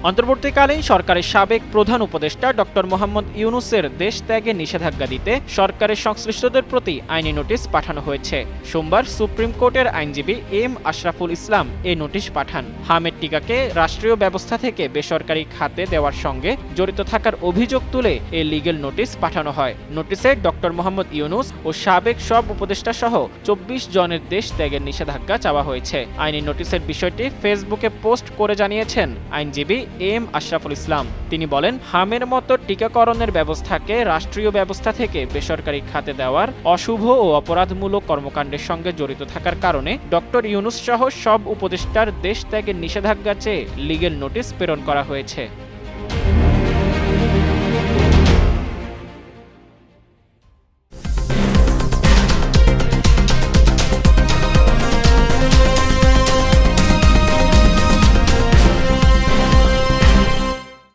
অন্তর্বর্তীকালীন সরকারের সাবেক প্রধান উপদেষ্টা ডক্টর মোহাম্মদ ইউনূসের দেশ ত্যাগে নিষেধাজ্ঞা দিতে সরকারের সংশ্লিষ্টদের প্রতি আইনি নোটিশ পাঠানো হয়েছে। সোমবার সুপ্রিম কোর্টের আইনজীবী এম আশরাফুল ইসলাম এই নোটিশ পাঠান। হামেদ টিকাকে রাষ্ট্রীয় ব্যবস্থা থেকে বেসরকারি খাতে দেওয়ার সঙ্গে জড়িত থাকার অভিযোগ তুলে এই লিগ্যাল নোটিশ পাঠানো হয়। নোটিশে ডক্টর মোহাম্মদ ইউনূস ও সাবেক সব উপদেষ্টা সহ ২৪ জনের দেশ ত্যাগের নিষেধাজ্ঞা চাওয়া হয়েছে। আইনি নোটিশের বিষয়টি ফেসবুকে পোস্ট করে জানিয়েছেন আইনজীবী এম আশরাফুল ইসলাম। তিনি বলেন, হামের মতো টিকাকরণের ব্যবস্থাকে রাষ্ট্রীয় ব্যবস্থা থেকে বেসরকারি খাতে দেওয়ার অশুভ ও অপরাধমূলক কর্মকাণ্ডের সঙ্গে জড়িত থাকার কারণে ডক্টর ইউনূস সহ সব উপদেষ্টার দেশ ত্যাগের নিষেধাজ্ঞা চেয়ে লিগ্যাল নোটিশ প্রেরণ করা হয়েছে।